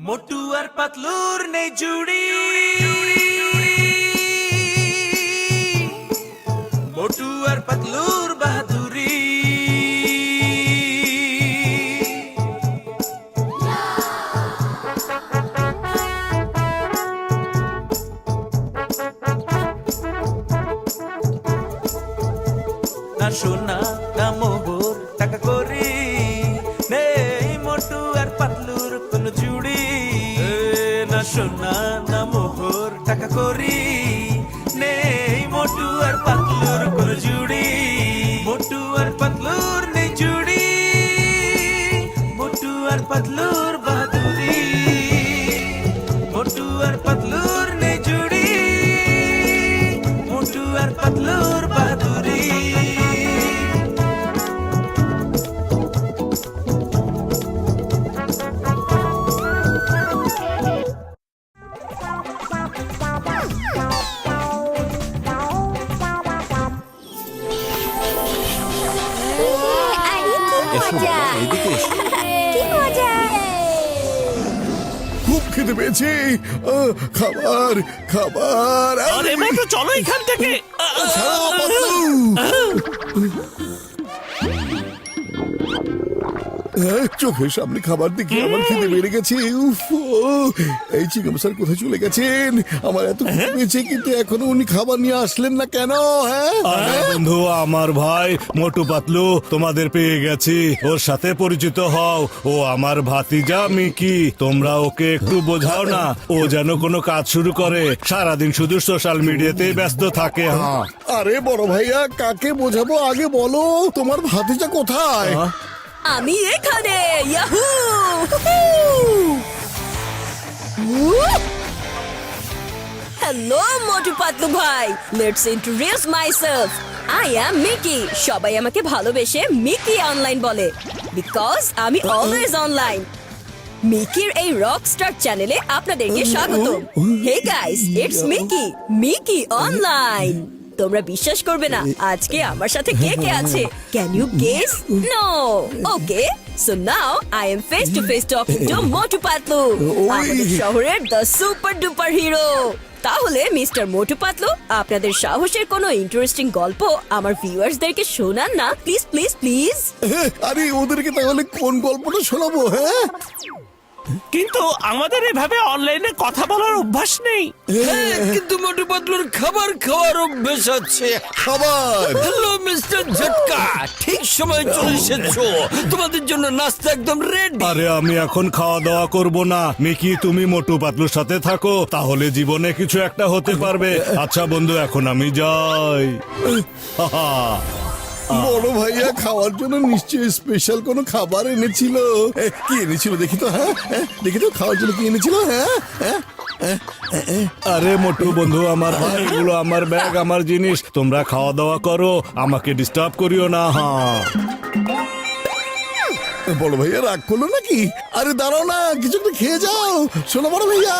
মোটু আর পাতলুর নেই জুড়ি, মোটু আর পাতলুর বাহাদুরি। না সোনা না মোহর টাকা করি নেই মোটু আর পাতলুর কোন জুড়ি। না সোনা না মোহর টাকা করি নেই মোটু আর পাতলুর কোন জুড়ি। মোটু আর পাতলুর নেই জুড়ি, মোটু আর পাতলুর বাহাদুরি। মোটু আর পাতলুর নেই জুড়ি, মোটু আর পাতলুর বাহাদুরি। খুব খেতে পেয়েছি। খাবার খাবার। আরে মোটু চলো এখান থেকে। ছাড়ো, পাতলু। চোখের সামনে খাবার দেখে আমার খেতে বেড়ে গেছে। উফ, এই চিংগাম স্যার কোথায় চলে গেছেন? আমার এত খেতে পেয়েছে কিন্তু এখনো উনি খাবার নিয়ে আসলেন না কেন? আরে বন্ধু, আমার ভাই মোটু পাতলু তোমাদের পেয়ে গেছি। ওর সাথে পরিচিত হও। ও আমার ভাতিজা মিকি। তোমরা ওকে একটু বোঝাও না, ও যেন কোনো কাজ শুরু করে। সারাদিন শুধু সোশ্যাল মিডিয়াতেই ব্যস্ত থাকে। হ্যাঁ, আরে বড় ভাইয়া, কাকে বোঝাবো আগে বলো? তোমার ভাতিজা কোথায়? আমি এখানে। ইয়াহু! হ্যালো মোটু পাতলু ভাই, let's introduce myself. I am Mickey. সবাই আমাকে ভালোবেসে মিকি অনলাইন বলে, বিকজ আমি অলওয়েজ অনলাইন। মিকির এই রকস্টার চ্যানেলে আপনাদেরকে স্বাগত। Hey guys, it's Mickey, Mickey online. তোমরা বিশ্বাস করবে না আজকে আমার সাথে কে কে আছে। Can you guess? No. Okay, so now I am face to face talking to Motu Patlu, আমাদের শহরের দ্য সুপার ডুপার হিরো। তাহলে মিস্টার মোটু পাতলু, আপনাদের সাহসের কোনো ইন্টারেস্টিং গল্প আমার ভিউয়ার্সদেরকে শোনান না প্লিজ প্লিজ প্লিজ। আরে ওদেরকে তাহলে কোন গল্পটা শোনাবো? হ্যাঁ, কিন্তু আমাদের এভাবে অনলাইনে কথা বলার অভ্যাস নেই। কিন্তু মোটু পাতলুর খাবার খাওয়ার অভ্যেস আছে। খাবার। হ্যালো মিস্টার ঝটকা, ঠিক সময় চলে এসেছো। তোমাদের জন্য নাস্তা একদম রেডি। আরে আমি এখন খাওয়া দাওয়া করব না। মিকি, তুমি মোটু পাতলুর সাথে থাকো, তাহলে জীবনে কিছু একটা হতে পারবে। আচ্ছা বন্ধু, এখন আমি যাই। বড় ভাইয়া খাওয়ার জন্য নিশ্চয়ই স্পেশাল কোনো খাবার এনেছিল। কি এনেছিল দেখি তো? হ্যাঁ, দেখি তো খাওয়ার জন্য কি এনেছিল। হ্যাঁ, আরে মোটু বন্ধু, আমার ভাই, এগুলো আমার ব্যাগ, আমার জিনিস। তোমরা খাওয়া দাওয়া করো, আমাকে ডিস্টার্ব করিও না। হ্যাঁ, বড় ভাইয়া রাগ করলো নাকি? আরে দাঁড়াও না, কিছু একটা খেয়ে যাও। শোনো বড় ভাইয়া,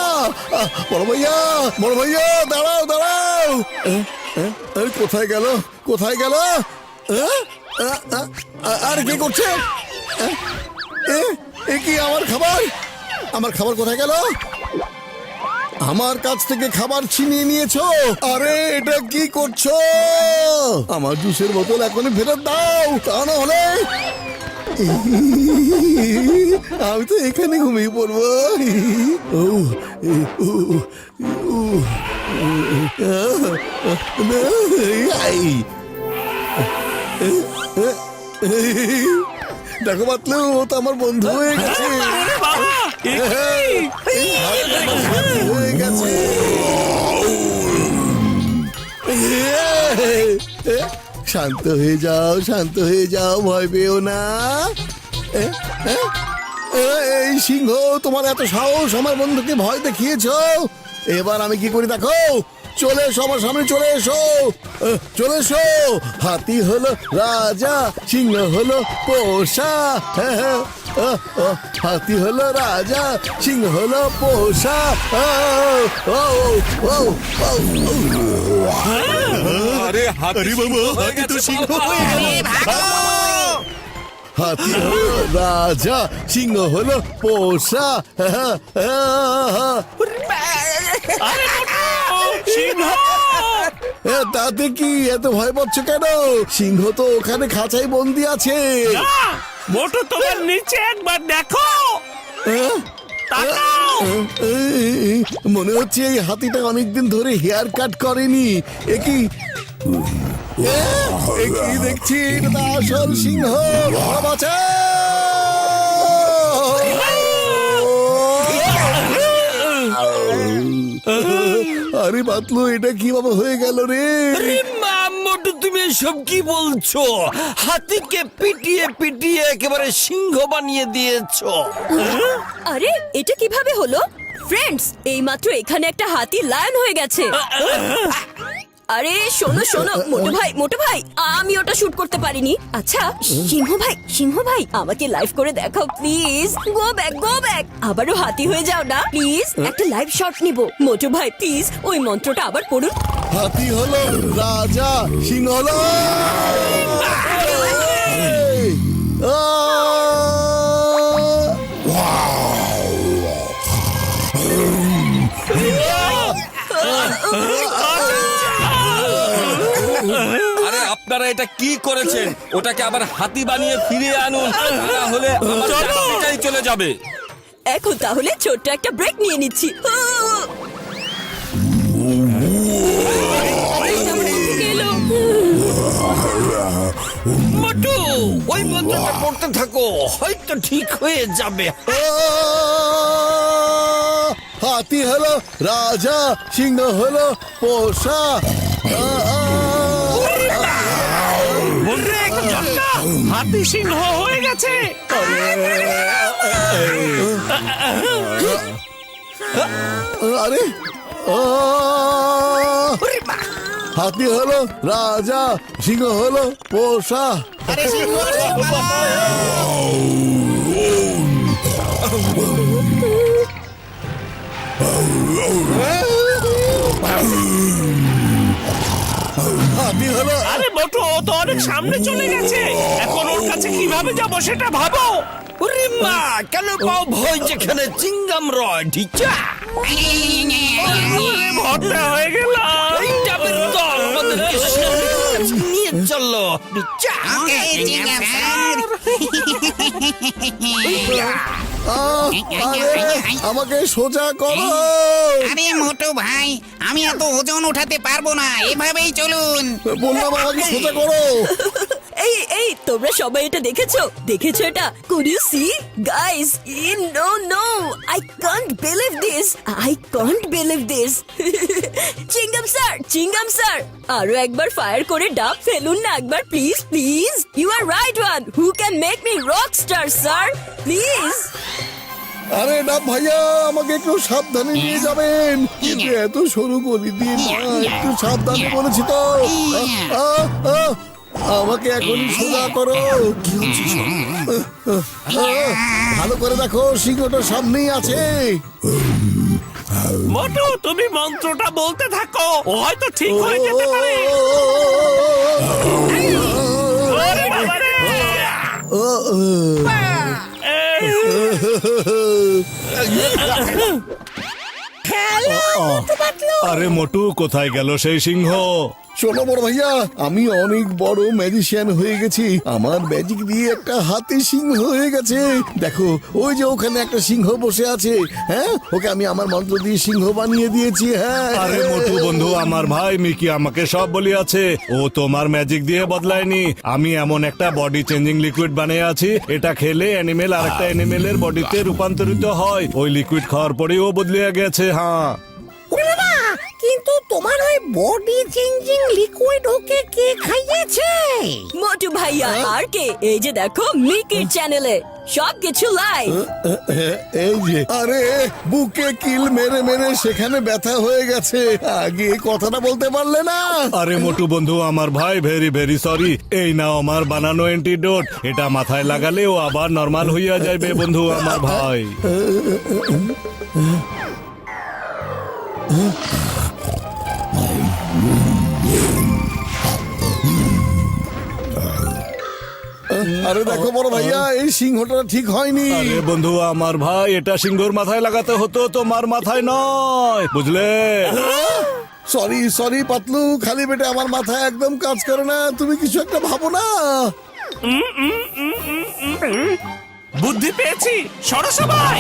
বড় ভাইয়া, বড় ভাইয়া, দাঁড়াও দাঁড়াও। আরে কোথায় গেল, কোথায় গেল? আরে কি করছে? এ কি আমার খাবার? আমার খাবার কোথায় গেল? আমার কাছ থেকে খাবার ছিনিয়ে নিয়েছো। আরে এটা কি করছো? আমার জুসের বোতল এখনই ফেরত দাও, তা না হলে আমি তো এখানে ঘুমিয়ে পড়বো। দেখো পাতলু, ও তো আমার বন্ধু হয়ে গেছে। হয়ে গেছে। শান্ত হয়ে যাও, শান্ত হয়ে যাও, ভয় পেও না। এই সিংহ, তোমার এত সাহস, আমার বন্ধুকে ভয় দেখিয়েছো। এবার আমি কি করি দেখো। চলে এসো আমার সামনে, চলে এসো, চলে এসো। হাতি হলো রাজা, সিংহ হলো পোষা। হাতি হলো রাজা, সিংহ হলো পোষা। আরে হাতি বাবা, হাতি তো সিংহ হয়ে গেল। হাতি হলো রাজা, সিংহ হলো পোষা। তাতে কি এত ভয় পাচ্ছ কেন? সিংহ তো ওখানে খাঁচায় বন্দি আছে। মোটু তোমার নিচে একবার দেখো। তাকাও। মনে হচ্ছে এই হাতিটা অনেকদিন ধরে হেয়ার কাট করেনি। এ কি দেখছি? এটা তো আসল সিংহ। আরে পাতলু, এটা কিভাবে হয়ে গেল রে? আরে মা, মোটু তুমি এসব কি বলছো? হাতিকে পিটিয়ে পিটিয়ে একেবারে সিংহ বানিয়ে দিয়েছো। আরে এটা কিভাবে হলো? ফ্রেন্ডস, এইমাত্র এখানে একটা হাতি লায়ন হয়ে গেছে। আরে শোনো শোনো মোটু ভাই, আমি ওটা শুট করতে পারিনি। আচ্ছা সিংহ ভাই আমাকে লাইভ করে দেখাও প্লিজ। গো ব্যাক আবারও হাতি হয়ে যাও না প্লিজ। একটা লাইভ শট নিব। মোটু ভাই প্লিজ ওই মন্ত্রটা আবার পড়ুন। হাতি হলো রাজা, সিংহ হলো আরে আপনারা এটা কি করেছেন? ওটাকে আবার হাতি বানিয়ে ফিরিয়ে আনুন, তাহলে আমার চাকরিটাই চলে যাবে। এখন তাহলে ছোট্ট একটা ব্রেক নিয়ে নিচ্ছি। মোটু ওই মন্ত্রটা পড়তে থাকো, হয়তো ঠিক হয়ে যাবে। হাতি হলো রাজা, সিংহ হলো পোষা। হাতি সিংহ হয়ে গেছে। আরে হাতি হলো রাজা, সিংহ হলো পোষা। হাতি হলো আরে মোটু, ও তো অনেক সামনে চলে গেছে। এখন ওর কাছে কিভাবে যাব সেটা ভাবো। ওরে মা, কেন পাও ভয় যেখানে চিংগাম রয় ঢিচা। ভর্তা হয়ে গেল। এই ডাবের দল আমাদেরকে শেরের কাছে নিয়ে চলো ঢিচা। আমাকে সোজা করো। আরে মোটু ভাই, আমি এত ওজন উঠাতে পারবো না, এভাবেই চলুন। বললাম আমাকে সোজা করো। এই তোমরা সবাই এটা দেখেছো এটা? Could you see guys? No, I can't believe this. চিঙ্গাম sir আরো একবার ফায়ার করে ডাব ফেলুন না একবার please. You are right one who can make me rock star sir, please. আরে না ভাইয়া, আমাকে একটু সাবধানে নিয়ে যাবেন। কিন্তু এত সরু গলি দিয়ে না, একটু সাবধানে বলেছি তো। আমাকে এখনই সোজা করো। কি হচ্ছে সব? ভালো করে দেখো, সিংহটা সামনেই আছে। মোটু তুমি মন্ত্রটা বলতে থাকো, ও হয়তো ঠিক হয়ে যেতে পারে। ওরে বাবা রে! আরে মোটু, কোথায় গেল সেই সিংহ? শোনো বড় ভাইয়া, আমি অনেক বড় ম্যাজিশিয়ান হয়ে গেছি। আমার ম্যাজিক দিয়ে একটা হাতি সিংহ হয়ে গেছে। দেখো ওই যে ওখানে একটা সিংহ বসে আছে। হ্যাঁ, ওকে আমি আমার মন্ত্র দিয়ে সিংহ বানিয়ে দিয়েছি। হ্যাঁ আরে মোটু বন্ধু, আমার ভাই মিকি আমাকে সব বলিয়াছে। ও তোমার ম্যাজিক দিয়ে বদলায়নি। আমি এমন একটা বডি চেঞ্জিং লিকুইড বানিয়ে আছি, এটা খেলে অ্যানিমেল আরেকটা অ্যানিমেলের বডিতে রূপান্তরিত হয়। ওই লিকুইড খাওয়ার পরেই ও বদলিয়ে গেছে। হ্যাঁ, কিন্তু তোমার ওই বডি চেঞ্জিং লিকুইড ওকে কে খাইয়েছে? মোটু ভাইয়া আর কে? এই যে দেখো মিকির চ্যানেলে সবকিছু লাইভ। এই যে, আরে বুকে কিল মেরে মেরে সেখানে ব্যথা হয়ে গেছে। আগে এই কথাটা বলতে পারলে না? আরে মোটু বন্ধু, আমার ভাই ভেরি সরি। এই নাও আমার বানানো অ্যান্টিডোট। এটা মাথায় লাগালে ও আবার নরমাল হইয়া যাবে বন্ধু আমার ভাই। আরে দেখো বড় ভাইয়া, এই সিংহটা ঠিক হয়নি। আরে বন্ধু আমার ভাই, এটা সিংহর মাথায় লাগাতে হতো, তোমার মাথায় নয়, বুঝলে? সরি সরি পাতলু, খালি পেটে আমার মাথায় একদম কাজ করে না। তুমি কিছু একটা ভাবো না। বুদ্ধি পেয়েছি, সরো সবাই।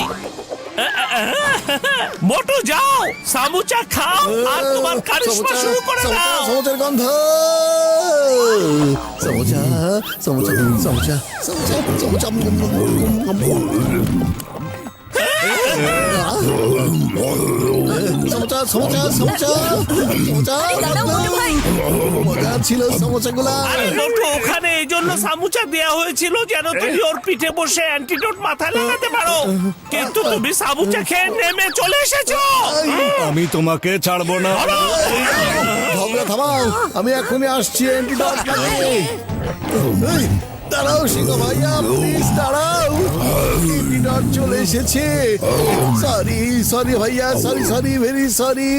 মোটু যাও, সামুচা খাও আর তোমার কারিশমা শুরু করে দাও। সমুচার গন্ধ। সমুচা সমুচা সমুচা সমুচা সমুচা সমুচা সমুচা সমুচা। দাঁড়াও মোটু ভাই। মজা ছিল সমুচাগুলা। আরে মোটু, ওখানে এই জন্য সামুচা দেয়া হয়েছিল যেন তুমি ওর পিঠে বসে অ্যান্টিডোট মাথায় লাগাতে পারো, কিন্তু তুমি সামুচা খেয়ে নেমে চলে এসেছো। আমি তোমাকে ছাড়বো না। ঝগড়া থামাও, আমি এখনই আসছি অ্যান্টিডট লাগিয়ে। এই, দাঁড়াও সিংহ ভাইয়া, প্লিজ দাঁড়াও। অ্যান্টিডট চলে এসেছে। সরি সরি ভাইয়া, সরি সরি, ভেরি সরি।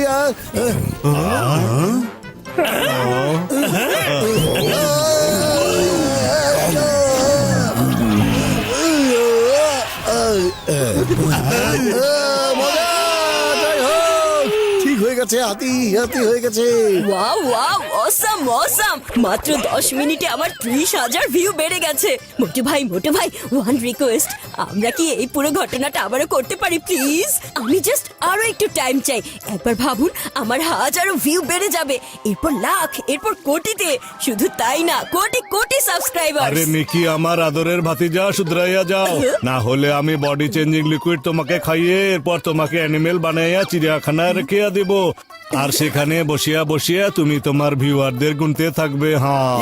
ঠিক হয়ে গেছে, হাতি হাতি হয়ে গেছে। Wow wow, awesome awesome. মাত্র 10 মিনিটে আমার 30,000 ভিউ বেড়ে গেছে। মোটু ভাই ওয়ান রিকোয়েস্ট, আমরা কি এই পুরো ঘটনাটা আবারও করতে পারি প্লিজ? আমি জাস্ট আরো একটু টাইম চাই। একবার ভাবুন, আমার হাজারো ভিউ বেড়ে যাবে, এরপর লাখ, এরপর কোটিতে। শুধু তাই না, কোটি কোটি সাবস্ক্রাইবার। আরে মিকি আমার আদরের ভাতিজা, শুধরাইয়া যাও, না হলে আমি বডি চেঞ্জিং লিকুইড তোমাকে খাইয়ে এরপর তোমাকে অ্যানিমেল বানাইয়া চিড়িয়াখানায় রেখে দিব, আর সেখানে বসিয়া বসিয়া তুমি তোমার ভিউয়ারদের গুনতে থাকবে। হ্যাঁ,